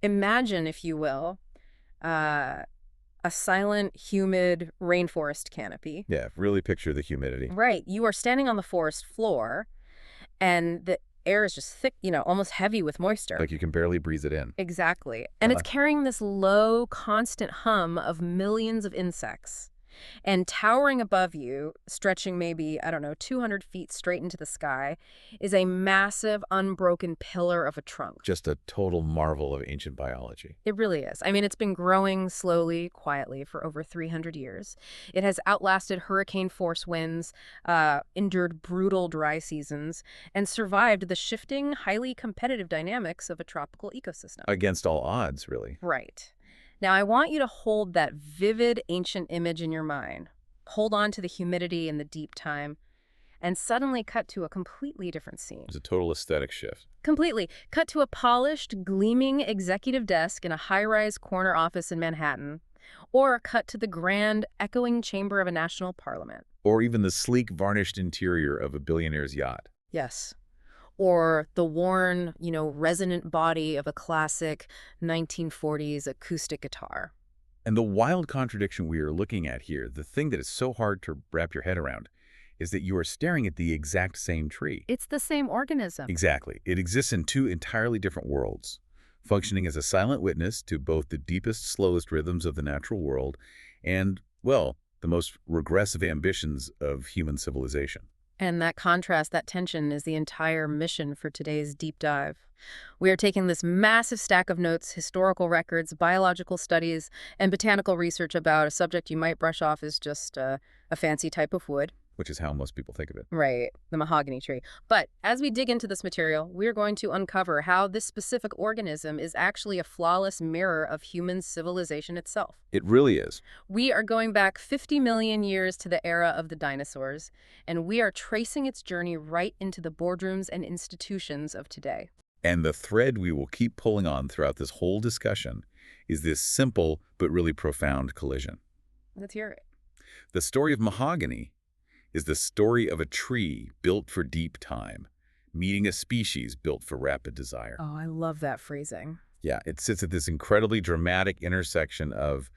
Imagine, if you will, uh, a silent, humid rainforest canopy. Yeah, really picture the humidity. Right. You are standing on the forest floor, and the air is just thick, almost heavy with moisture. Like you can barely breathe it in. Exactly. And it's carrying this low, constant hum of millions of insects. And towering above you, stretching maybe, I don't know, 200 feet straight into the sky, is a massive, unbroken pillar of a trunk. Just a total marvel of ancient biology. It really is. I mean, it's been growing slowly, quietly for over 300 years. It has outlasted hurricane-force winds, endured brutal dry seasons, and survived the shifting, highly competitive dynamics of a tropical ecosystem. Against all odds, really. Right. Now, I want you to hold that vivid ancient image in your mind. Hold on to the humidity and the deep time, and suddenly cut to a completely different scene. It's a total aesthetic shift. Completely. Cut to a polished, gleaming executive desk in a high-rise corner office in Manhattan, or cut to the grand, echoing chamber of a national parliament. Or even the sleek, varnished interior of a billionaire's yacht. Yes. Or the worn, resonant body of a classic 1940s acoustic guitar. And the wild contradiction we are looking at here, the thing that is so hard to wrap your head around, is that you are staring at the exact same tree. It's the same organism. Exactly. It exists in two entirely different worlds, functioning as a silent witness to both the deepest, slowest rhythms of the natural world and, well, the most regressive ambitions of human civilization. And that contrast, that tension, is the entire mission for today's deep dive. We are taking this massive stack of notes, historical records, biological studies, and botanical research about a subject you might brush off as just a fancy type of wood. Which is how most people think of it. Right, the mahogany tree. But as we dig into this material, we're going to uncover how this specific organism is actually a flawless mirror of human civilization itself. It really is. We are going back 50 million years to the era of the dinosaurs, and we are tracing its journey right into the boardrooms and institutions of today. And the thread we will keep pulling on throughout this whole discussion is this simple but really profound collision. Let's hear it. The story of mahogany is the story of a tree built for deep time, meeting a species built for rapid desire. Oh, I love that phrasing. Yeah, it sits at this incredibly dramatic intersection of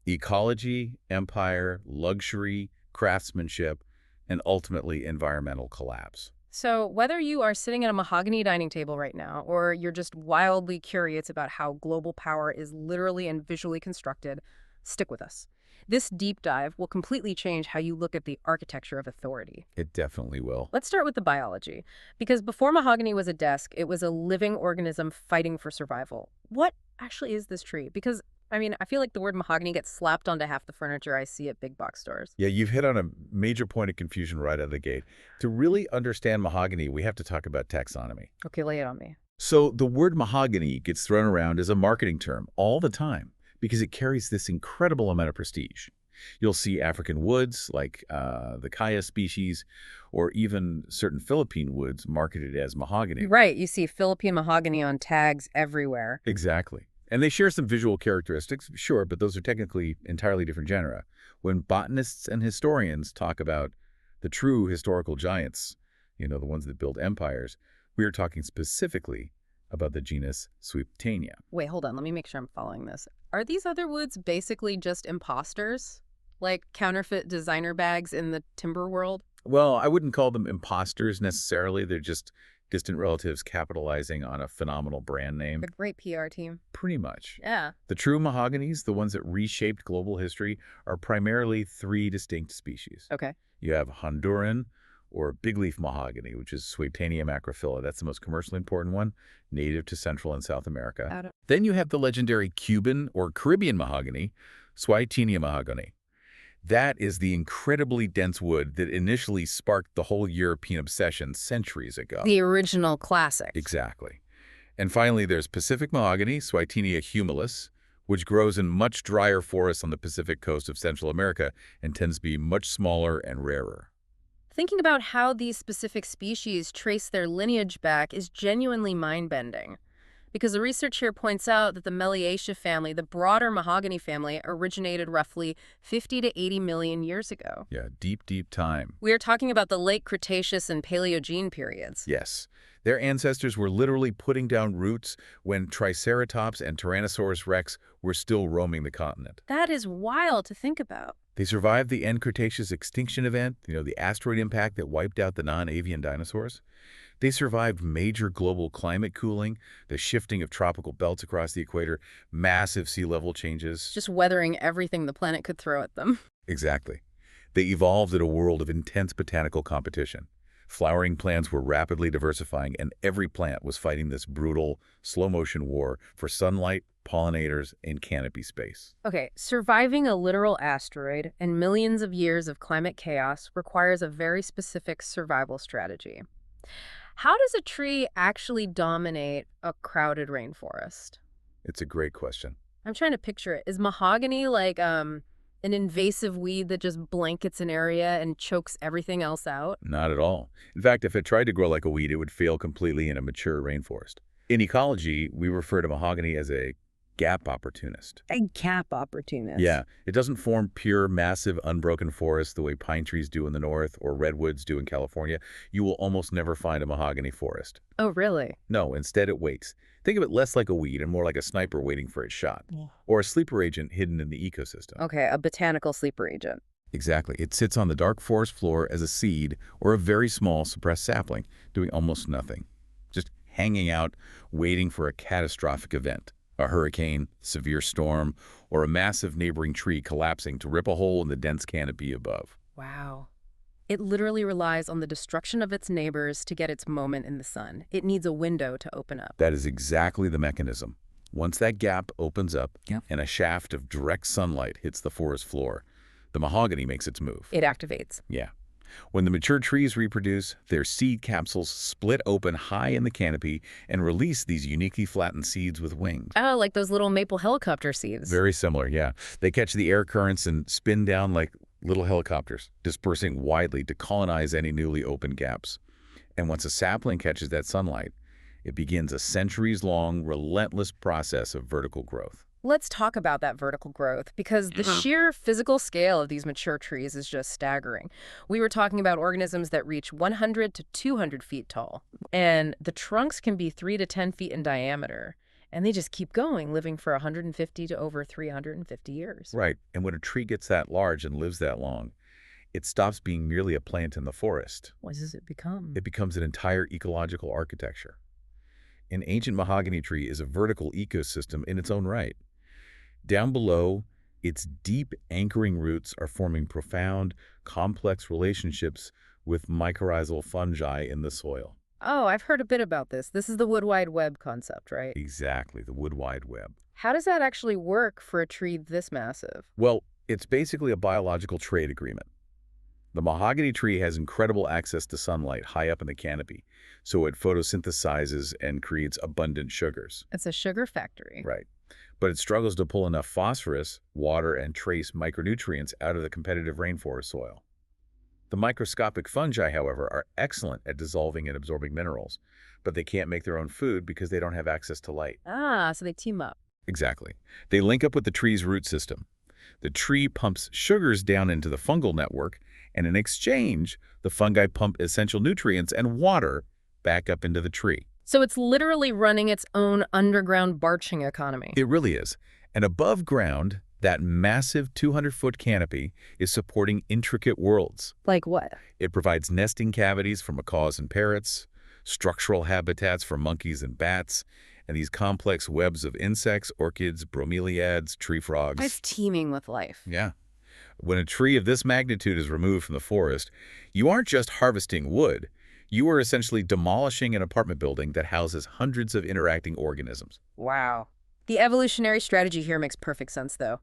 ecology, empire, luxury, craftsmanship, and ultimately environmental collapse. So whether you are sitting at a mahogany dining table right now, or you're just wildly curious about how global power is literally and visually constructed, stick with us. This deep dive will completely change how you look at the architecture of authority. It definitely will. Let's start with the biology, because before mahogany was a desk, it was a living organism fighting for survival. What actually is this tree? Because, I feel like the word mahogany gets slapped onto half the furniture I see at big box stores. Yeah, you've hit on a major point of confusion right out of the gate. To really understand mahogany, we have to talk about taxonomy. Okay, lay it on me. So the word mahogany gets thrown around as a marketing term all the time, because it carries this incredible amount of prestige. You'll see African woods like the Kaya species, or even certain Philippine woods marketed as mahogany. Right, you see Philippine mahogany on tags everywhere. Exactly. And they share some visual characteristics, sure, but those are technically entirely different genera. When botanists and historians talk about the true historical giants, the ones that build empires, we are talking specifically about the genus Sweetania. Wait, hold on. Let me make sure I'm following this. Are these other woods basically just imposters? Like counterfeit designer bags in the timber world? Well, I wouldn't call them imposters necessarily. They're just distant relatives capitalizing on a phenomenal brand name. A great PR team. Pretty much. Yeah. The true mahoganies, the ones that reshaped global history, are primarily three distinct species. Okay. You have Honduran, or bigleaf mahogany, which is Sweetania macrophylla. That's the most commercially important one, native to Central and South America. Then you have the legendary Cuban or Caribbean mahogany, Sweetania mahogany. That is the incredibly dense wood that initially sparked the whole European obsession centuries ago. The original classic. Exactly. And finally, there's Pacific mahogany, Sweetania humilis, which grows in much drier forests on the Pacific coast of Central America and tends to be much smaller and rarer. Thinking about how these specific species trace their lineage back is genuinely mind-bending. Because the research here points out that the Meliaceae family, the broader mahogany family, originated roughly 50 to 80 million years ago. Yeah, deep, deep time. We are talking about the late Cretaceous and Paleogene periods. Yes. Their ancestors were literally putting down roots when Triceratops and Tyrannosaurus rex were still roaming the continent. That is wild to think about. They survived the end Cretaceous extinction event, the asteroid impact that wiped out the non-avian dinosaurs. They survived major global climate cooling, the shifting of tropical belts across the equator, massive sea level changes. Just weathering everything the planet could throw at them. Exactly. They evolved in a world of intense botanical competition. Flowering plants were rapidly diversifying, and every plant was fighting this brutal, slow-motion war for sunlight, pollinators, and canopy space. Okay, surviving a literal asteroid and millions of years of climate chaos requires a very specific survival strategy. How does a tree actually dominate a crowded rainforest? It's a great question. I'm trying to picture it. Is mahogany like an invasive weed that just blankets an area and chokes everything else out? Not at all. In fact, if it tried to grow like a weed, it would fail completely in a mature rainforest. In ecology, we refer to mahogany as a gap opportunist. A gap opportunist. Yeah, it doesn't form pure, massive, unbroken forests the way pine trees do in the north or redwoods do in California. You will almost never find a mahogany forest. Oh, really? No, instead it waits. Think of it less like a weed and more like a sniper waiting for its shot, or a sleeper agent hidden in the ecosystem. Okay, a botanical sleeper agent. Exactly. It sits on the dark forest floor as a seed or a very small suppressed sapling, doing almost nothing. Just hanging out, waiting for a catastrophic event. A hurricane, severe storm, or a massive neighboring tree collapsing to rip a hole in the dense canopy above. Wow. It literally relies on the destruction of its neighbors to get its moment in the sun. It needs a window to open up. That is exactly the mechanism. Once that gap opens up and a shaft of direct sunlight hits the forest floor, the mahogany makes its move. It activates. Yeah. When the mature trees reproduce, their seed capsules split open high in the canopy and release these uniquely flattened seeds with wings. Oh, like those little maple helicopter seeds. Very similar, yeah. They catch the air currents and spin down like little helicopters, dispersing widely to colonize any newly opened gaps. And once a sapling catches that sunlight, it begins a centuries-long, relentless process of vertical growth. Let's talk about that vertical growth, because the sheer physical scale of these mature trees is just staggering. We were talking about organisms that reach 100 to 200 feet tall, and the trunks can be 3 to 10 feet in diameter. And they just keep going, living for 150 to over 350 years. Right. And when a tree gets that large and lives that long, it stops being merely a plant in the forest. What does it become? It becomes an entire ecological architecture. An ancient mahogany tree is a vertical ecosystem in its own right. Down below, its deep anchoring roots are forming profound, complex relationships with mycorrhizal fungi in the soil. Oh, I've heard a bit about this. This is the Wood Wide Web concept, right? Exactly, the Wood Wide Web. How does that actually work for a tree this massive? Well, it's basically a biological trade agreement. The mahogany tree has incredible access to sunlight high up in the canopy, so it photosynthesizes and creates abundant sugars. It's a sugar factory. Right. But it struggles to pull enough phosphorus, water, and trace micronutrients out of the competitive rainforest soil. The microscopic fungi, however, are excellent at dissolving and absorbing minerals, but they can't make their own food because they don't have access to light. Ah, so they team up. Exactly. They link up with the tree's root system. The tree pumps sugars down into the fungal network, and in exchange, the fungi pump essential nutrients and water back up into the tree. So it's literally running its own underground barching economy. It really is. And above ground, that massive 200-foot canopy is supporting intricate worlds. Like what? It provides nesting cavities for macaws and parrots, structural habitats for monkeys and bats, and these complex webs of insects, orchids, bromeliads, tree frogs. It's teeming with life. Yeah. When a tree of this magnitude is removed from the forest, you aren't just harvesting wood. You are essentially demolishing an apartment building that houses hundreds of interacting organisms. Wow. The evolutionary strategy here makes perfect sense, though.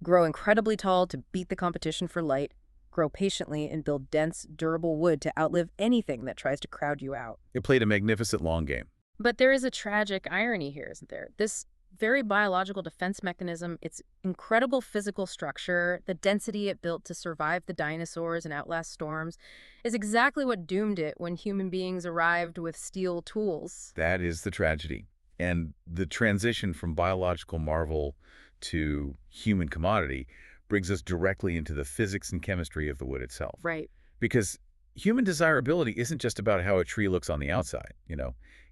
Grow incredibly tall to beat the competition for light, grow patiently, and build dense, durable wood to outlive anything that tries to crowd you out. It played a magnificent long game. But there is a tragic irony here, isn't there? This very biological defense mechanism, its incredible physical structure, the density it built to survive the dinosaurs and outlast storms, is exactly what doomed it when human beings arrived with steel tools. That is the tragedy. And the transition from biological marvel to human commodity brings us directly into the physics and chemistry of the wood itself. Right. Because human desirability isn't just about how a tree looks on the outside,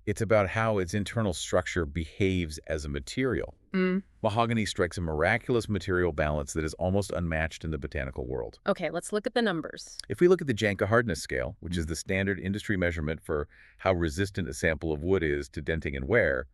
It's about how its internal structure behaves as a material. Mm. Mahogany strikes a miraculous material balance that is almost unmatched in the botanical world. Okay, let's look at the numbers. If we look at the Janka hardness scale, which is the standard industry measurement for how resistant a sample of wood is to denting and wear,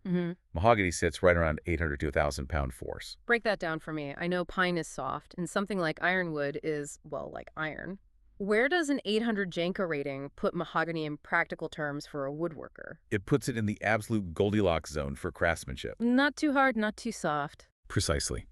mahogany sits right around 800 to 1,000 pound force. Break that down for me. I know pine is soft, and something like ironwood is, well, like iron. Where does an 800 Janka rating put mahogany in practical terms for a woodworker? It puts it in the absolute Goldilocks zone for craftsmanship. Not too hard, not too soft. Precisely.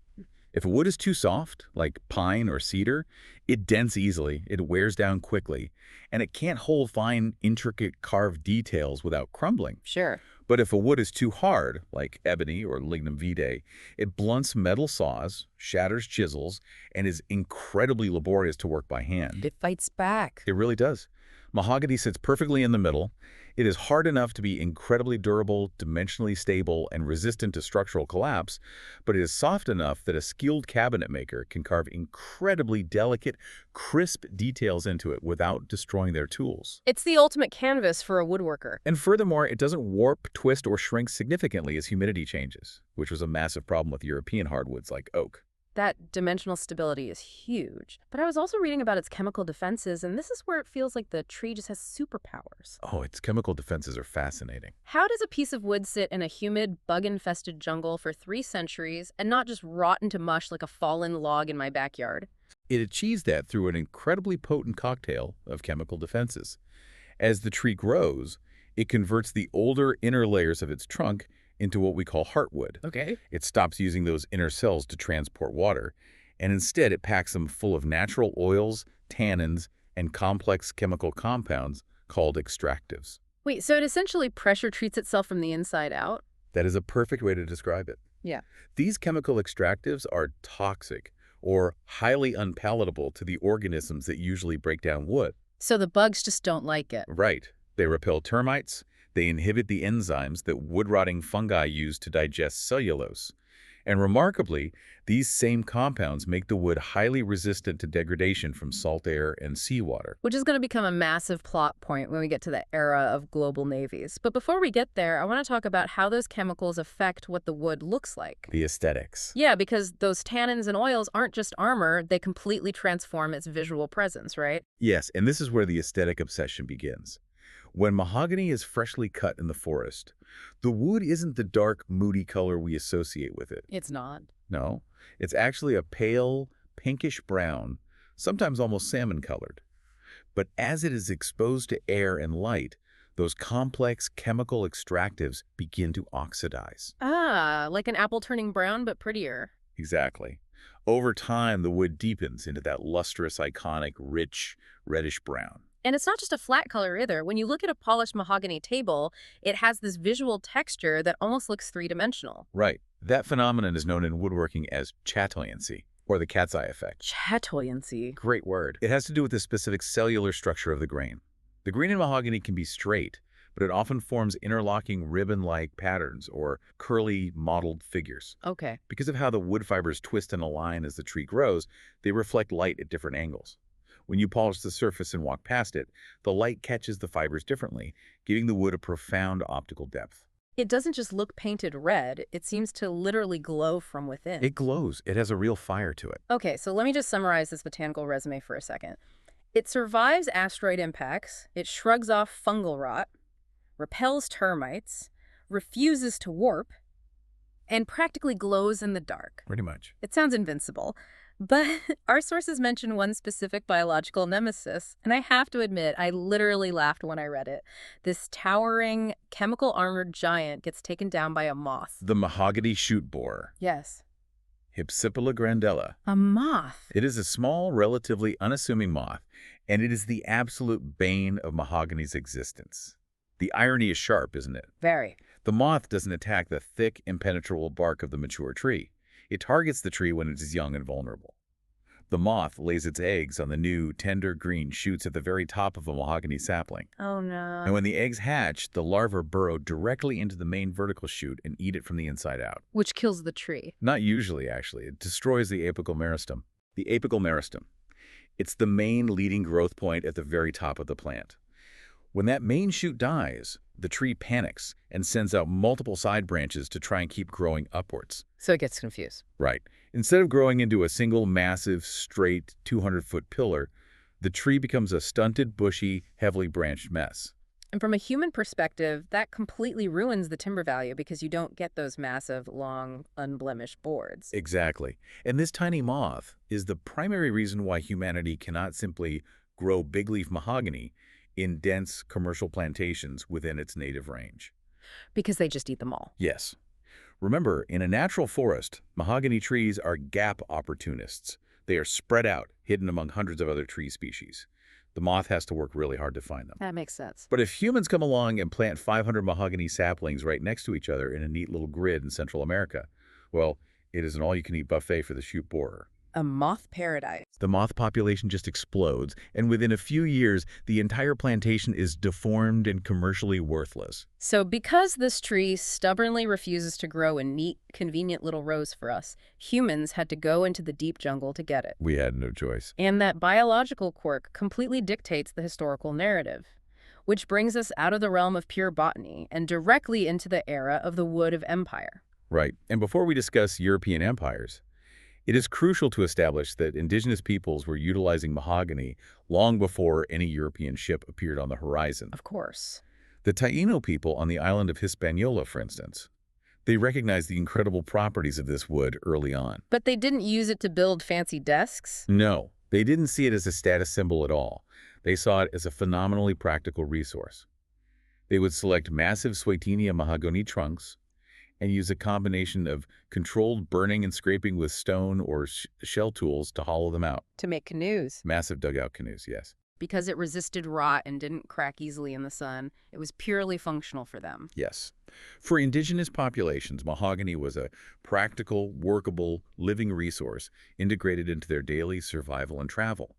If a wood is too soft, like pine or cedar, it dents easily, it wears down quickly, and it can't hold fine, intricate carved details without crumbling. Sure. But if a wood is too hard, like ebony or lignum vitae, it blunts metal saws, shatters chisels, and is incredibly laborious to work by hand. It fights back. It really does. Mahogany sits perfectly in the middle. It is hard enough to be incredibly durable, dimensionally stable, and resistant to structural collapse, but it is soft enough that a skilled cabinet maker can carve incredibly delicate, crisp details into it without destroying their tools. It's the ultimate canvas for a woodworker. And furthermore, it doesn't warp, twist, or shrink significantly as humidity changes, which was a massive problem with European hardwoods like oak. That dimensional stability is huge. But I was also reading about its chemical defenses, and this is where it feels like the tree just has superpowers. Oh, its chemical defenses are fascinating. How does a piece of wood sit in a humid, bug-infested jungle for 3 centuries and not just rot into mush like a fallen log in my backyard? It achieves that through an incredibly potent cocktail of chemical defenses. As the tree grows, it converts the older inner layers of its trunk into what we call heartwood. Okay. It stops using those inner cells to transport water, and instead it packs them full of natural oils, tannins, and complex chemical compounds called extractives. Wait, so it essentially pressure treats itself from the inside out? That is a perfect way to describe it. Yeah. These chemical extractives are toxic or highly unpalatable to the organisms that usually break down wood. So the bugs just don't like it. Right. They repel termites. They inhibit the enzymes that wood-rotting fungi use to digest cellulose. And remarkably, these same compounds make the wood highly resistant to degradation from salt air and seawater. Which is going to become a massive plot point when we get to the era of global navies. But before we get there, I want to talk about how those chemicals affect what the wood looks like. The aesthetics. Yeah, because those tannins and oils aren't just armor, they completely transform its visual presence, right? Yes, and this is where the aesthetic obsession begins. When mahogany is freshly cut in the forest, the wood isn't the dark, moody color we associate with it. It's not. No, it's actually a pale, pinkish brown, sometimes almost salmon-colored. But as it is exposed to air and light, those complex chemical extractives begin to oxidize. Ah, like an apple turning brown, but prettier. Exactly. Over time, the wood deepens into that lustrous, iconic, rich, reddish brown. And it's not just a flat color either. When you look at a polished mahogany table, it has this visual texture that almost looks three-dimensional. Right. That phenomenon is known in woodworking as chatoyancy, or the cat's eye effect. Chatoyancy. Great word. It has to do with the specific cellular structure of the grain. The grain in mahogany can be straight, but it often forms interlocking ribbon-like patterns or curly, mottled figures. Okay. Because of how the wood fibers twist and align as the tree grows, they reflect light at different angles. When you polish the surface and walk past it, the light catches the fibers differently, giving the wood a profound optical depth. It doesn't just look painted red, it seems to literally glow from within. It glows. It has a real fire to it. Okay, so let me just summarize this botanical resume for a second. It survives asteroid impacts, it shrugs off fungal rot, repels termites, refuses to warp, and practically glows in the dark. Pretty much. It sounds invincible. But our sources mention one specific biological nemesis, and I have to admit, I literally laughed when I read it. This towering, chemical-armored giant gets taken down by a moth. The mahogany shoot borer. Yes. Hypsipyla grandella. A moth. It is a small, relatively unassuming moth, and it is the absolute bane of mahogany's existence. The irony is sharp, isn't it? Very. The moth doesn't attack the thick, impenetrable bark of the mature tree. It targets the tree when it is young and vulnerable. The moth lays its eggs on the new, tender green shoots at the very top of a mahogany sapling. Oh, And no. when the eggs hatch, the larvae burrow directly into the main vertical shoot and eat it from the inside out. Which kills the tree. Not usually, actually. It destroys the apical meristem. The apical meristem. It's the main leading growth point at the very top of the plant. When that main shoot dies, the tree panics and sends out multiple side branches to try and keep growing upwards. So it gets confused. Right. Instead of growing into a single massive, straight, 200-foot pillar, the tree becomes a stunted, bushy, heavily branched mess. And from a human perspective, that completely ruins the timber value because you don't get those massive, long, unblemished boards. Exactly. And this tiny moth is the primary reason why humanity cannot simply grow big leaf mahogany in dense commercial plantations within its native range. Because they just eat them all. Yes. Remember, in a natural forest, mahogany trees are gap opportunists. They are spread out, hidden among hundreds of other tree species. The moth has to work really hard to find them. That makes sense. But if humans come along and plant 500 mahogany saplings right next to each other in a neat little grid in Central America, well, it is an all-you-can-eat buffet for the shoot borer. A moth paradise. The moth population just explodes, and within a few years, the entire plantation is deformed and commercially worthless. So because this tree stubbornly refuses to grow in neat, convenient little rows for us, humans had to go into the deep jungle to get it. We had no choice. And that biological quirk completely dictates the historical narrative, which brings us out of the realm of pure botany and directly into the era of the wood of empire. Right. And before we discuss European empires, it is crucial to establish that indigenous peoples were utilizing mahogany long before any European ship appeared on the horizon. Of course. The Taino people on the island of Hispaniola, for instance, they recognized the incredible properties of this wood early on. But they didn't use it to build fancy desks? No, they didn't see it as a status symbol at all. They saw it as a phenomenally practical resource. They would select massive Swietenia mahogany trunks and use a combination of controlled burning and scraping with stone or shell tools to hollow them out. To make canoes. Massive dugout canoes, yes. Because it resisted rot and didn't crack easily in the sun, it was purely functional for them. Yes. For indigenous populations, mahogany was a practical, workable, living resource integrated into their daily survival and travel.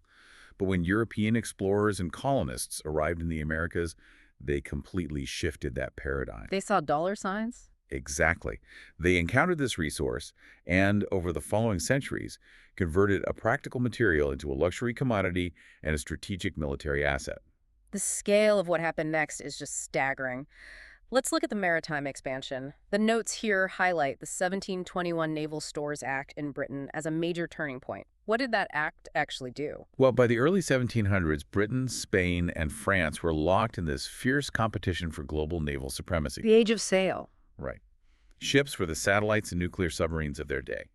But when European explorers and colonists arrived in the Americas, they completely shifted that paradigm. They saw dollar signs? Exactly. They encountered this resource and, over the following centuries, converted a practical material into a luxury commodity and a strategic military asset. The scale of what happened next is just staggering. Let's look at the maritime expansion. The notes here highlight the 1721 Naval Stores Act in Britain as a major turning point. What did that act actually do? Well, by the early 1700s, Britain, Spain, and France were locked in this fierce competition for global naval supremacy. The age of sail. Right. Ships were the satellites and nuclear submarines of their day.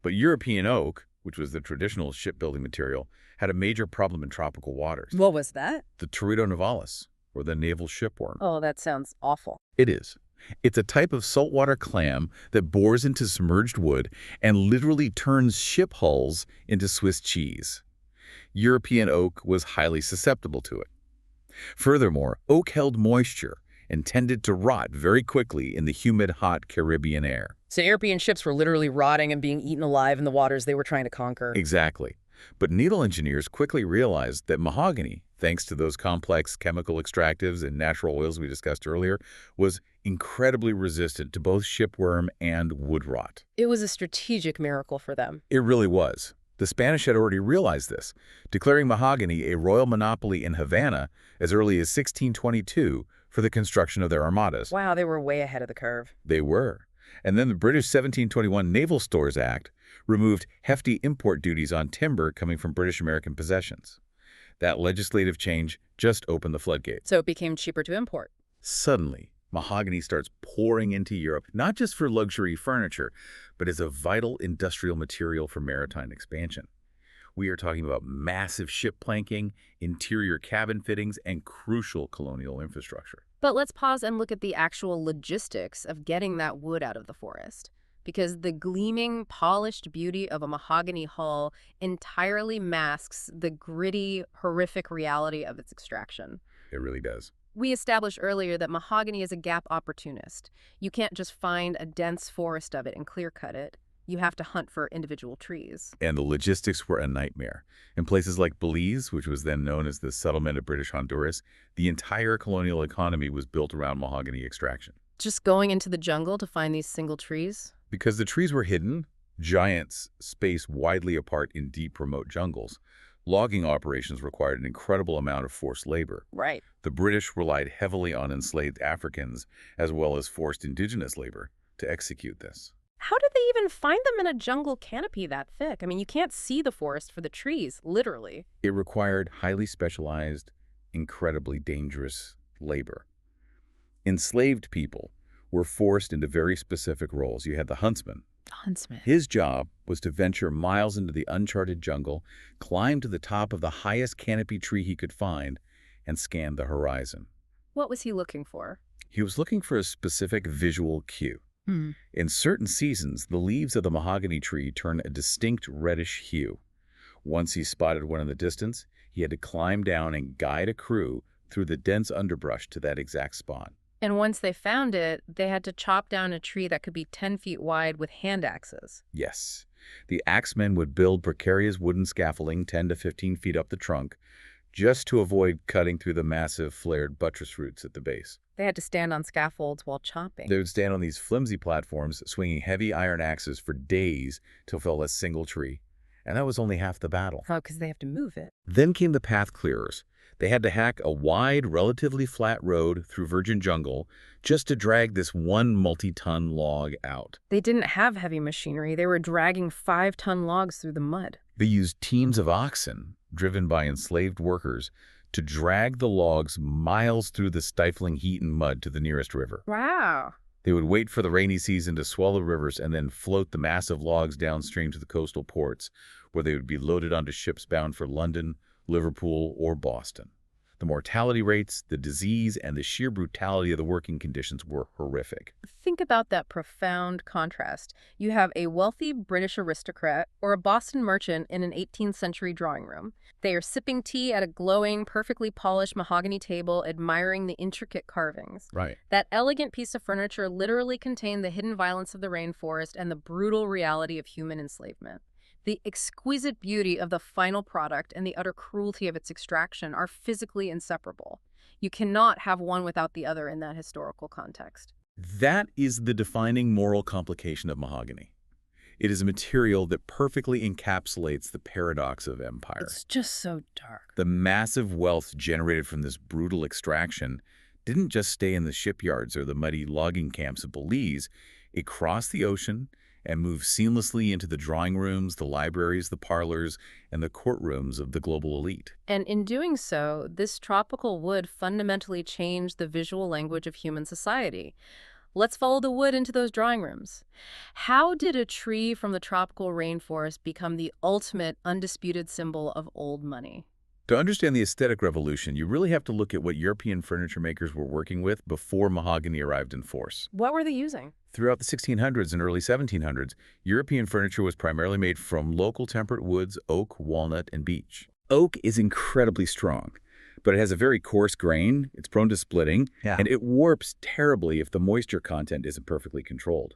But European oak, which was the traditional shipbuilding material, had a major problem in tropical waters. What was that? The Teredo nivalis, or the naval shipworm. Oh, that sounds awful. It is. It's a type of saltwater clam that bores into submerged wood and literally turns ship hulls into Swiss cheese. European oak was highly susceptible to it. Furthermore, oak held moisture and tended to rot very quickly in the humid, hot Caribbean air. So European ships were literally rotting and being eaten alive in the waters they were trying to conquer. Exactly. But needle engineers quickly realized that mahogany, thanks to those complex chemical extractives and natural oils we discussed earlier, was incredibly resistant to both shipworm and wood rot. It was a strategic miracle for them. It really was. The Spanish had already realized this, declaring mahogany a royal monopoly in Havana as early as 1622 for the construction of their armadas. Wow, they were way ahead of the curve. They were. And then the British 1721 Naval Stores Act removed hefty import duties on timber coming from British American possessions. That legislative change just opened the floodgates. So it became cheaper to import. Suddenly, mahogany starts pouring into Europe, not just for luxury furniture, but as a vital industrial material for maritime expansion. We are talking about massive ship planking, interior cabin fittings, and crucial colonial infrastructure. But let's pause and look at the actual logistics of getting that wood out of the forest. Because the gleaming, polished beauty of a mahogany hull entirely masks the gritty, horrific reality of its extraction. It really does. We established earlier that mahogany is a gap opportunist. You can't just find a dense forest of it and clear-cut it. You have to hunt for individual trees. And the logistics were a nightmare. In places like Belize, which was then known as the settlement of British Honduras, the entire colonial economy was built around mahogany extraction. Just going into the jungle to find these single trees? Because the trees were hidden, giants spaced widely apart in deep, remote jungles, logging operations required an incredible amount of forced labor. Right. The British relied heavily on enslaved Africans, as well as forced indigenous labor, to execute this. How did they even find them in a jungle canopy that thick? I mean, you can't see the forest for the trees, literally. It required highly specialized, incredibly dangerous labor. Enslaved people were forced into very specific roles. You had the huntsman. Huntsman. His job was to venture miles into the uncharted jungle, climb to the top of the highest canopy tree he could find, and scan the horizon. What was he looking for? He was looking for a specific visual cue. In certain seasons, the leaves of the mahogany tree turn a distinct reddish hue. Once he spotted one in the distance, he had to climb down and guide a crew through the dense underbrush to that exact spot. And once they found it, they had to chop down a tree that could be 10 feet wide with hand axes. Yes. The axemen would build precarious wooden scaffolding 10 to 15 feet up the trunk, just to avoid cutting through the massive flared buttress roots at the base. They had to stand on scaffolds while chopping. They would stand on these flimsy platforms, swinging heavy iron axes for days to fell a single tree. And that was only half the battle. Oh, because they have to move it. Then came the path clearers. They had to hack a wide, relatively flat road through virgin jungle just to drag this one multi-ton log out. They didn't have heavy machinery. They were dragging 5-ton logs through the mud. They used teams of oxen, driven by enslaved workers, to drag the logs miles through the stifling heat and mud to the nearest river. Wow. They would wait for the rainy season to swell the rivers and then float the massive logs downstream to the coastal ports, where they would be loaded onto ships bound for London, Liverpool, or Boston. The mortality rates, the disease, and the sheer brutality of the working conditions were horrific. Think about that profound contrast. You have a wealthy British aristocrat or a Boston merchant in an 18th century drawing room. They are sipping tea at a glowing, perfectly polished mahogany table, admiring the intricate carvings. Right. That elegant piece of furniture literally contained the hidden violence of the rainforest and the brutal reality of human enslavement. The exquisite beauty of the final product and the utter cruelty of its extraction are physically inseparable. You cannot have one without the other in that historical context. That is the defining moral complication of mahogany. It is a material that perfectly encapsulates the paradox of empire. It's just so dark. The massive wealth generated from this brutal extraction didn't just stay in the shipyards or the muddy logging camps of Belize. It crossed the ocean and moved seamlessly into the drawing rooms, the libraries, the parlors, and the courtrooms of the global elite. And in doing so, this tropical wood fundamentally changed the visual language of human society. Let's follow the wood into those drawing rooms. How did a tree from the tropical rainforest become the ultimate, undisputed symbol of old money? To understand the aesthetic revolution, you really have to look at what European furniture makers were working with before mahogany arrived in force. What were they using? Throughout the 1600s and early 1700s, European furniture was primarily made from local temperate woods, oak, walnut, and beech. Oak is incredibly strong, but it has a very coarse grain, it's prone to splitting, and it warps terribly if the moisture content isn't perfectly controlled.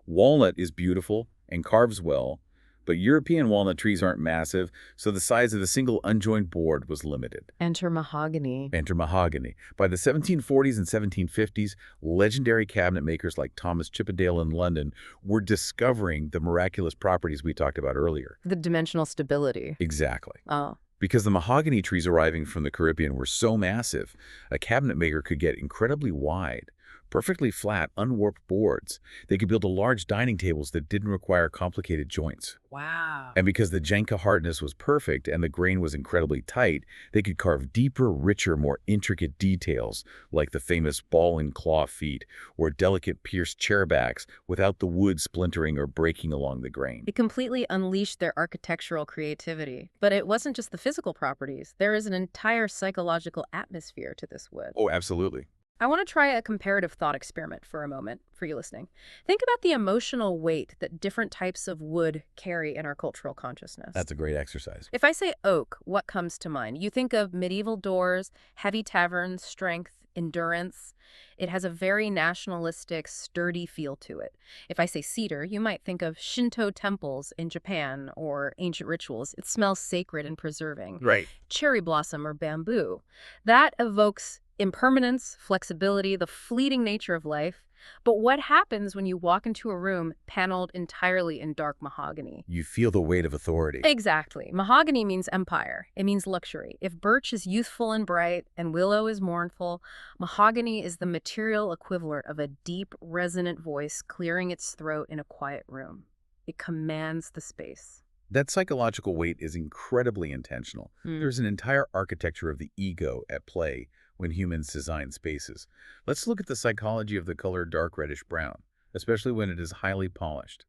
Walnut is beautiful and carves well, but European walnut trees aren't massive, so the size of the single unjoined board was limited. Enter mahogany. Enter mahogany. By the 1740s and 1750s, legendary cabinet makers like Thomas Chippendale in London were discovering the miraculous properties we talked about earlier. The dimensional stability. Exactly. Oh. Because the mahogany trees arriving from the Caribbean were so massive, a cabinet maker could get incredibly wide, perfectly flat, unwarped boards. They could build large dining tables that didn't require complicated joints. Wow. And because the Jenka hardness was perfect and the grain was incredibly tight, they could carve deeper, richer, more intricate details, like the famous ball and claw feet or delicate pierced chair backs, without the wood splintering or breaking along the grain. It completely unleashed their architectural creativity. But it wasn't just the physical properties. There is an entire psychological atmosphere to this wood. Oh, absolutely. I want to try a comparative thought experiment for a moment, for you listening. Think about the emotional weight that different types of wood carry in our cultural consciousness. That's a great exercise. If I say oak, what comes to mind? You think of medieval doors, heavy taverns, strength. endurance. It has a very nationalistic, sturdy feel to it. If I say cedar, you might think of Shinto temples in Japan or ancient rituals. It smells sacred and preserving. Right. Cherry blossom or bamboo. That evokes impermanence, flexibility, the fleeting nature of life. But what happens when you walk into a room paneled entirely in dark mahogany? You feel the weight of authority. Exactly. Mahogany means empire. It means luxury. If birch is youthful and bright and willow is mournful, mahogany is the material equivalent of a deep, resonant voice clearing its throat in a quiet room. It commands the space. That psychological weight is incredibly intentional. Mm. There's an entire architecture of the ego at play when humans design spaces. Let's look at the psychology of the color dark reddish-brown, especially when it is highly polished.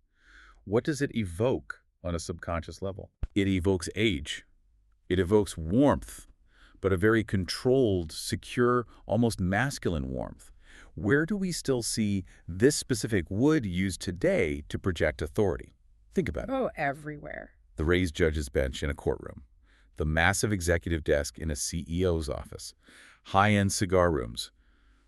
What does it evoke on a subconscious level? It evokes age. It evokes warmth, but a very controlled, secure, almost masculine warmth. Where do we still see this specific wood used today to project authority? Think about it. Oh, everywhere. The raised judge's bench in a courtroom, the massive executive desk in a CEO's office, high-end cigar rooms,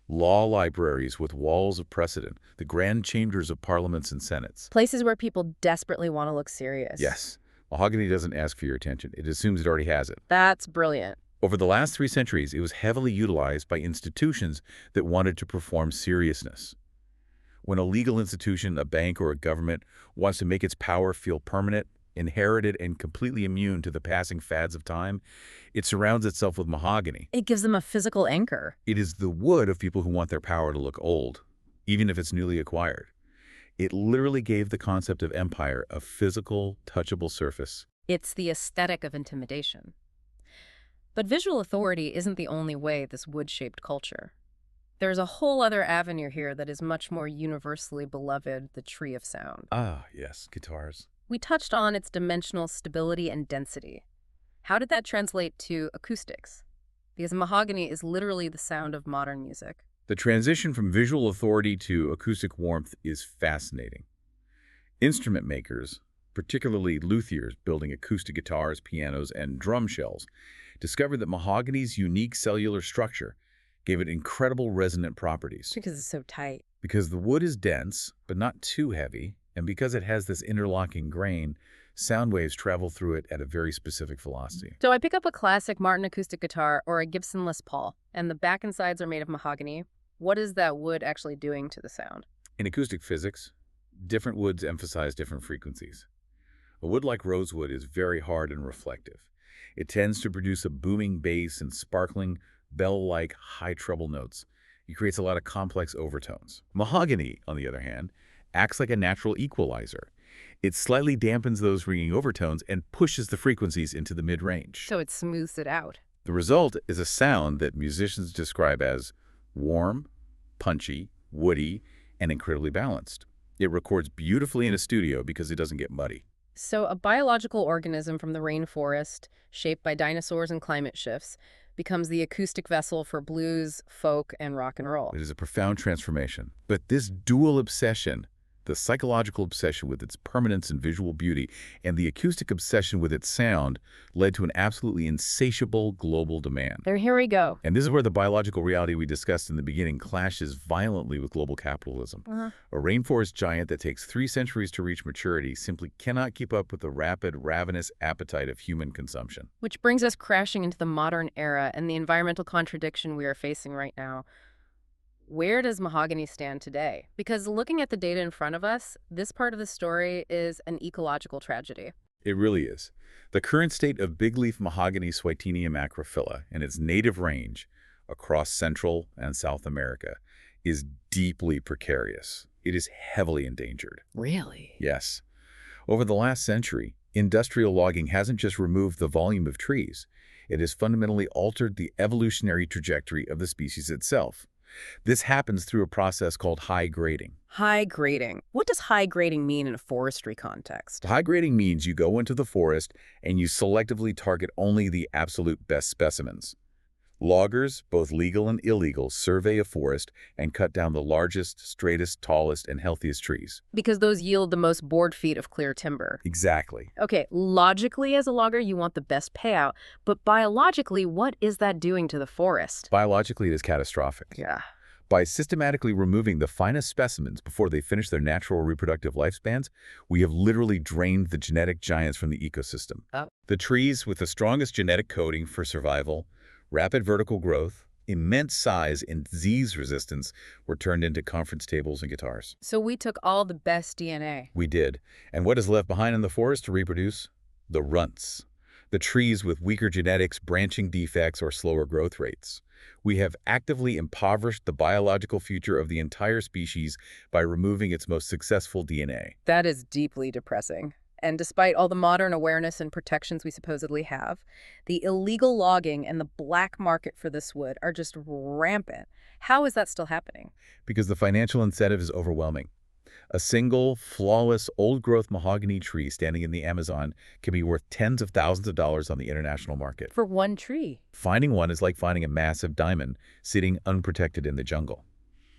law libraries with walls of precedent, the grand chambers of parliaments and senates. Places where people desperately want to look serious. Yes, mahogany doesn't ask for your attention. It assumes it already has it. That's brilliant. Over the last 3 centuries, it was heavily utilized by institutions that wanted to perform seriousness. When a legal institution, a bank, or a government wants to make its power feel permanent, inherited, and completely immune to the passing fads of time, it surrounds itself with mahogany. It gives them a physical anchor. It is the wood of people who want their power to look old, even if it's newly acquired. It literally gave the concept of empire a physical, touchable surface. It's the aesthetic of intimidation. But visual authority isn't the only way this wood-shaped culture. There's a whole other avenue here that is much more universally beloved, the tree of sound. Ah, yes, guitars. We touched on its dimensional stability and density. How did that translate to acoustics? Because mahogany is literally the sound of modern music. The transition from visual authority to acoustic warmth is fascinating. Instrument makers, particularly luthiers building acoustic guitars, pianos, and drum shells, discovered that mahogany's unique cellular structure gave it incredible resonant properties. Because it's so tight. Because the wood is dense, but not too heavy, and because it has this interlocking grain, sound waves travel through it at a very specific velocity. So I pick up a classic Martin acoustic guitar or a Gibson Les Paul, and the back and sides are made of mahogany. What is that wood actually doing to the sound? In acoustic physics, different woods emphasize different frequencies. A wood like rosewood is very hard and reflective. It tends to produce a booming bass and sparkling, bell-like high treble notes. It creates a lot of complex overtones. Mahogany, on the other hand, acts like a natural equalizer. It slightly dampens those ringing overtones and pushes the frequencies into the mid-range. So it smooths it out. The result is a sound that musicians describe as warm, punchy, woody, and incredibly balanced. It records beautifully in a studio because it doesn't get muddy. So a biological organism from the rainforest, shaped by dinosaurs and climate shifts, becomes the acoustic vessel for blues, folk, and rock and roll. It is a profound transformation. But this dual obsession, the psychological obsession with its permanence and visual beauty, and the acoustic obsession with its sound, led to an absolutely insatiable global demand. Here we go. And this is where the biological reality we discussed in the beginning clashes violently with global capitalism. A rainforest giant that takes 3 centuries to reach maturity simply cannot keep up with the rapid, ravenous appetite of human consumption. Which brings us crashing into the modern era and the environmental contradiction we are facing right now. Where does mahogany stand today? Because looking at the data in front of us, this part of the story is an ecological tragedy. It really is. The current state of big-leaf mahogany Swietenia macrophylla and its native range across Central and South America is deeply precarious. It is heavily endangered. Really? Yes. Over the last century, industrial logging hasn't just removed the volume of trees. It has fundamentally altered the evolutionary trajectory of the species itself. This happens through a process called high grading. High grading. What does high grading mean in a forestry context? High grading means you go into the forest and you selectively target only the absolute best specimens. Loggers, both legal and illegal, survey a forest and cut down the largest, straightest, tallest, and healthiest trees. Because those yield the most board feet of clear timber. Exactly. Okay, logically as a logger, you want the best payout, but biologically, what is that doing to the forest? Biologically, it is catastrophic. Yeah. By systematically removing the finest specimens before they finish their natural reproductive lifespans, we have literally drained the genetic giants from the ecosystem. Oh. The trees with the strongest genetic coding for survival, rapid vertical growth, immense size, and disease resistance were turned into conference tables and guitars. So we took all the best DNA. We did. And what is left behind in the forest to reproduce? The runts. The trees with weaker genetics, branching defects, or slower growth rates. We have actively impoverished the biological future of the entire species by removing its most successful DNA. That is deeply depressing. And despite all the modern awareness and protections we supposedly have, the illegal logging and the black market for this wood are just rampant. How is that still happening? Because the financial incentive is overwhelming. A single, flawless, old-growth mahogany tree standing in the Amazon can be worth tens of thousands of dollars on the international market. For one tree. Finding one is like finding a massive diamond sitting unprotected in the jungle.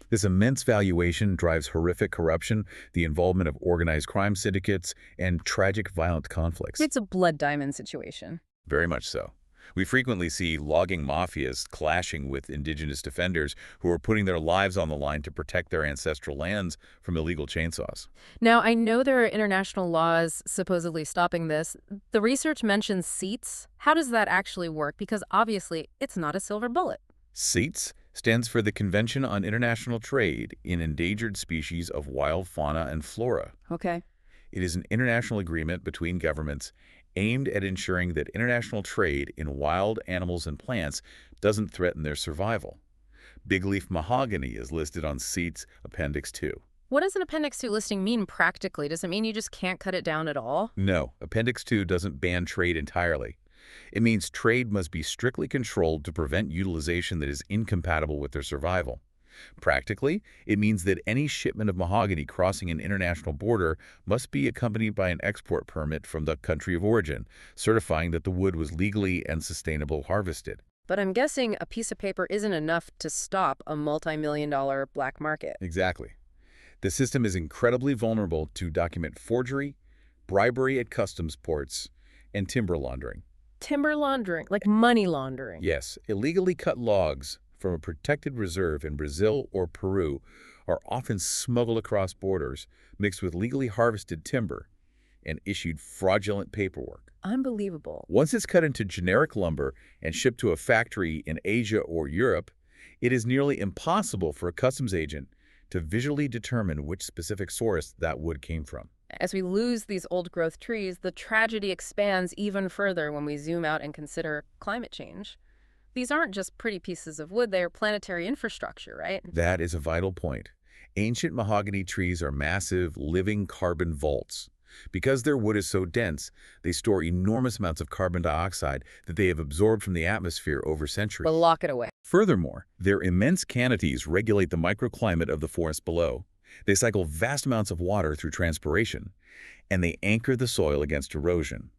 This immense valuation drives horrific corruption, the involvement of organized crime syndicates, and tragic violent conflicts. It's a blood diamond situation. Very much so. We frequently see logging mafias clashing with indigenous defenders who are putting their lives on the line to protect their ancestral lands from illegal chainsaws. Now, I know there are international laws supposedly stopping this. The research mentions CEATs. How does that actually work? Because obviously, it's not a silver bullet. CEATS stands for the Convention on International Trade in Endangered Species of Wild Fauna and Flora. Okay. It is an international agreement between governments aimed at ensuring that international trade in wild animals and plants doesn't threaten their survival. Bigleaf mahogany is listed on CEAT's Appendix 2. What does an Appendix 2 listing mean practically? Does it mean you just can't cut it down at all? No, Appendix 2 doesn't ban trade entirely. It means trade must be strictly controlled to prevent utilization that is incompatible with their survival. Practically, it means that any shipment of mahogany crossing an international border must be accompanied by an export permit from the country of origin, certifying that the wood was legally and sustainably harvested. But I'm guessing a piece of paper isn't enough to stop a multi-million-dollar black market. Exactly. The system is incredibly vulnerable to document forgery, bribery at customs ports, and timber laundering. Timber laundering, like money laundering. Yes, illegally cut logs from a protected reserve in Brazil or Peru are often smuggled across borders, mixed with legally harvested timber, and issued fraudulent paperwork. Unbelievable. Once it's cut into generic lumber and shipped to a factory in Asia or Europe, it is nearly impossible for a customs agent to visually determine which specific source that wood came from. As we lose these old-growth trees, the tragedy expands even further when we zoom out and consider climate change. These aren't just pretty pieces of wood, they are planetary infrastructure, right? That is a vital point. Ancient mahogany trees are massive, living carbon vaults. Because their wood is so dense, they store enormous amounts of carbon dioxide that they have absorbed from the atmosphere over centuries. We'll lock it away. Furthermore, their immense canopies regulate the microclimate of the forest below. They cycle vast amounts of water through transpiration, and they anchor the soil against erosion.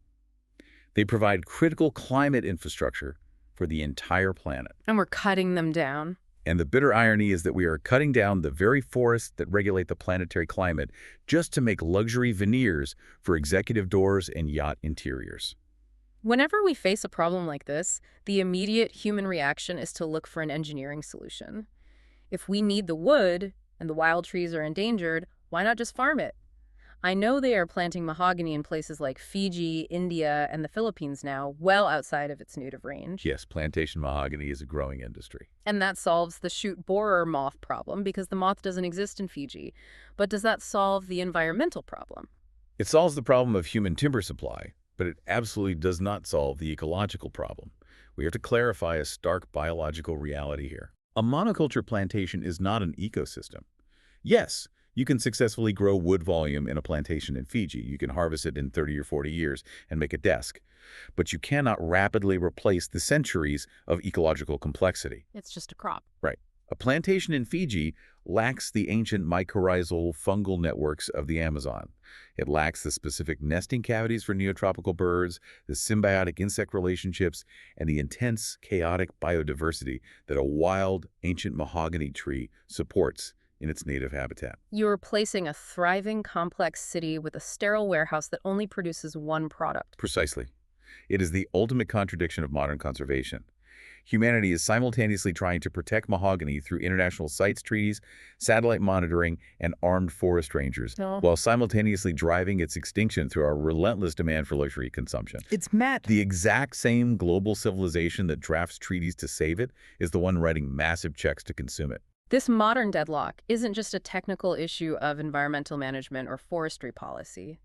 They provide critical climate infrastructure for the entire planet. And we're cutting them down. And the bitter irony is that we are cutting down the very forests that regulate the planetary climate just to make luxury veneers for executive doors and yacht interiors. Whenever we face a problem like this, the immediate human reaction is to look for an engineering solution. If we need the wood and the wild trees are endangered, why not just farm it? I know they are planting mahogany in places like Fiji, India, and the Philippines now, well outside of its native range. Yes, plantation mahogany is a growing industry. And that solves the shoot borer moth problem because the moth doesn't exist in Fiji. But does that solve the environmental problem? It solves the problem of human timber supply, but it absolutely does not solve the ecological problem. We have to clarify a stark biological reality here. A monoculture plantation is not an ecosystem. Yes, you can successfully grow wood volume in a plantation in Fiji. You can harvest it in 30 or 40 years and make a desk. But you cannot rapidly replace the centuries of ecological complexity. It's just a crop. Right. A plantation in Fiji lacks the ancient mycorrhizal fungal networks of the Amazon. It lacks the specific nesting cavities for neotropical birds, the symbiotic insect relationships, and the intense, chaotic biodiversity that a wild, ancient mahogany tree supports in its native habitat. You're replacing a thriving, complex city with a sterile warehouse that only produces one product. Precisely. It is the ultimate contradiction of modern conservation. Humanity is simultaneously trying to protect mahogany through international CITES treaties, satellite monitoring, and armed forest rangers, No. while simultaneously driving its extinction through our relentless demand for luxury consumption. It's mad. The exact same global civilization that drafts treaties to save it is the one writing massive checks to consume it. This modern deadlock isn't just a technical issue of environmental management or forestry policy.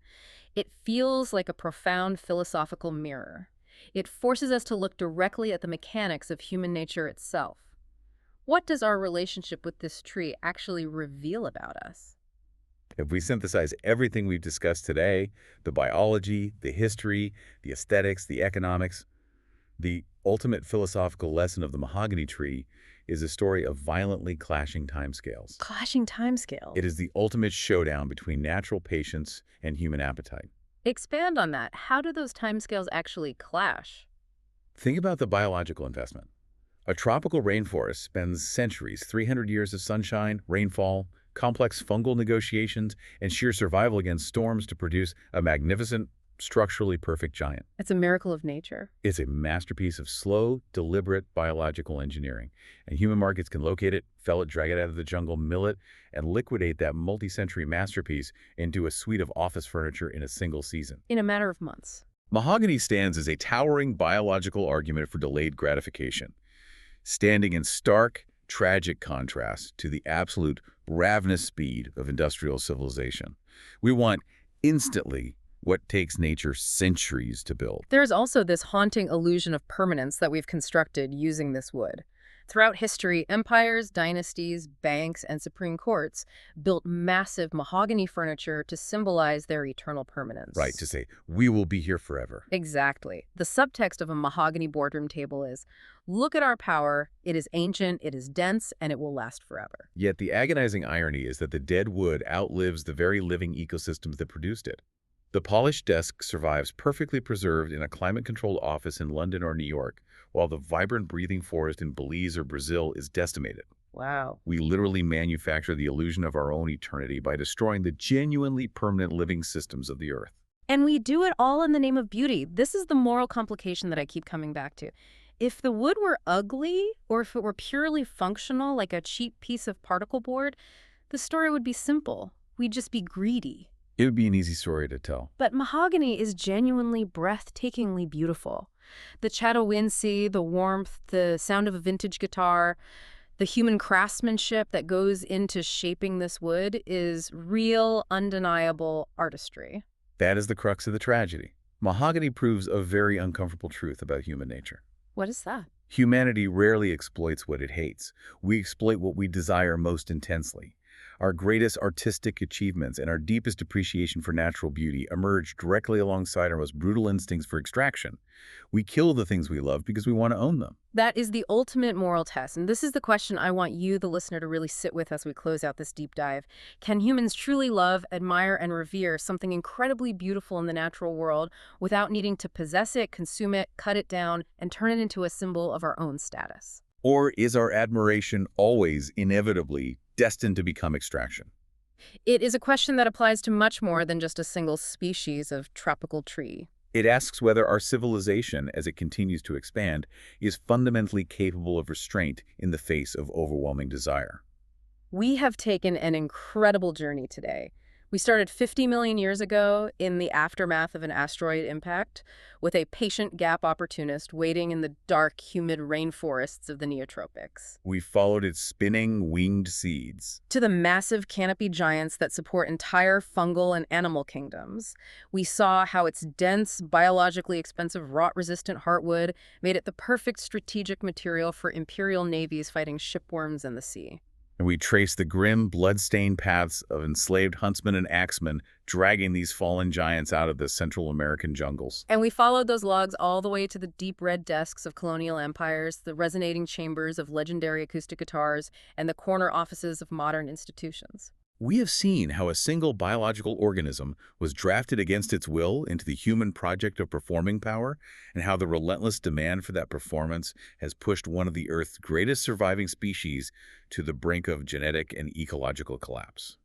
It feels like a profound philosophical mirror. It forces us to look directly at the mechanics of human nature itself. What does our relationship with this tree actually reveal about us? If we synthesize everything we've discussed today, the biology, the history, the aesthetics, the economics, the ultimate philosophical lesson of the mahogany tree is a story of violently clashing timescales. Clashing timescales. It is the ultimate showdown between natural patience and human appetite. Expand on that. How do those timescales actually clash? Think about the biological investment. A tropical rainforest spends centuries, 300 years of sunshine, rainfall, complex fungal negotiations, and sheer survival against storms to produce a magnificent, structurally perfect giant. It's a miracle of nature. It's a masterpiece of slow, deliberate biological engineering. And human markets can locate it, fell it, drag it out of the jungle, mill it, and liquidate that multi-century masterpiece into a suite of office furniture in a single season. In a matter of months. Mahogany stands as a towering biological argument for delayed gratification, standing in stark, tragic contrast to the absolute ravenous speed of industrial civilization. We want instantly what takes nature centuries to build. There's also this haunting illusion of permanence that we've constructed using this wood. Throughout history, empires, dynasties, banks, and supreme courts built massive mahogany furniture to symbolize their eternal permanence. Right, to say, we will be here forever. Exactly. The subtext of a mahogany boardroom table is, look at our power, it is ancient, it is dense, and it will last forever. Yet the agonizing irony is that the dead wood outlives the very living ecosystems that produced it. The polished desk survives perfectly preserved in a climate-controlled office in London or New York, while the vibrant breathing forest in Belize or Brazil is decimated. Wow. We literally manufacture the illusion of our own eternity by destroying the genuinely permanent living systems of the earth. And we do it all in the name of beauty. This is the moral complication that I keep coming back to. If the wood were ugly, or if it were purely functional, like a cheap piece of particle board, the story would be simple. We'd just be greedy. It would be an easy story to tell. But mahogany is genuinely breathtakingly beautiful. The Chattawinsi, the warmth, the sound of a vintage guitar, the human craftsmanship that goes into shaping this wood is real, undeniable artistry. That is the crux of the tragedy. Mahogany proves a very uncomfortable truth about human nature. What is that? Humanity rarely exploits what it hates. We exploit what we desire most intensely. Our greatest artistic achievements and our deepest appreciation for natural beauty emerge directly alongside our most brutal instincts for extraction. We kill the things we love because we want to own them. That is the ultimate moral test, and this is the question I want you, the listener, to really sit with as we close out this deep dive. Can humans truly love, admire, and revere something incredibly beautiful in the natural world without needing to possess it, consume it, cut it down, and turn it into a symbol of our own status? Or is our admiration always, inevitably, destined to become extraction? It is a question that applies to much more than just a single species of tropical tree. It asks whether our civilization, as it continues to expand, is fundamentally capable of restraint in the face of overwhelming desire. We have taken an incredible journey today. We started 50 million years ago in the aftermath of an asteroid impact with a patient gap opportunist waiting in the dark, humid rainforests of the neotropics. We followed its spinning, winged seeds. To the massive canopy giants that support entire fungal and animal kingdoms. We saw how its dense, biologically expensive, rot-resistant heartwood made it the perfect strategic material for imperial navies fighting shipworms in the sea. And we trace the grim, blood-stained paths of enslaved huntsmen and axemen dragging these fallen giants out of the Central American jungles. And we followed those logs all the way to the deep red desks of colonial empires, the resonating chambers of legendary acoustic guitars, and the corner offices of modern institutions. We have seen how a single biological organism was drafted against its will into the human project of performing power, and how the relentless demand for that performance has pushed one of the Earth's greatest surviving species to the brink of genetic and ecological collapse.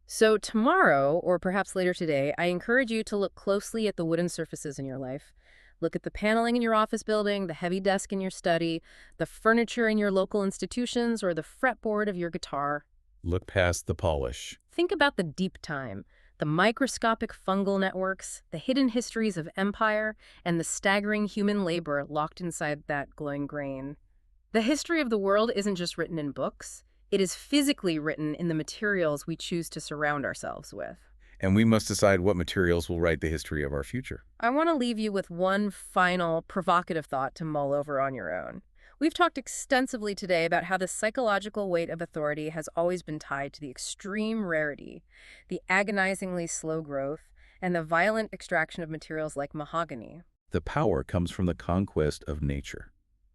So tomorrow, or perhaps later today, I encourage you to look closely at the wooden surfaces in your life. Look at the paneling in your office building, the heavy desk in your study, the furniture in your local institutions, or the fretboard of your guitar. Look past the polish. Think about the deep time, the microscopic fungal networks, the hidden histories of empire, and the staggering human labor locked inside that glowing grain. The history of the world isn't just written in books. It is physically written in the materials we choose to surround ourselves with. And we must decide what materials will write the history of our future. I want to leave you with one final provocative thought to mull over on your own. We've talked extensively today about how the psychological weight of authority has always been tied to the extreme rarity, the agonizingly slow growth, and the violent extraction of materials like mahogany. The power comes from the conquest of nature.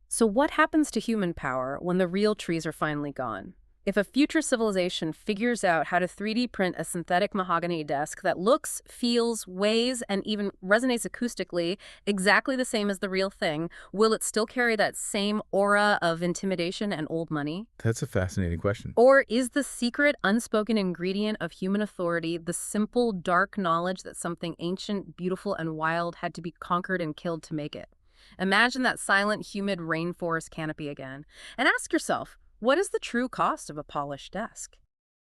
So what happens to human power when the real trees are finally gone? If a future civilization figures out how to 3D print a synthetic mahogany desk that looks, feels, weighs, and even resonates acoustically exactly the same as the real thing, will it still carry that same aura of intimidation and old money? That's a fascinating question. Or is the secret, unspoken ingredient of human authority the simple, dark knowledge that something ancient, beautiful, and wild had to be conquered and killed to make it? Imagine that silent, humid rainforest canopy again, and ask yourself, what is the true cost of a polished desk?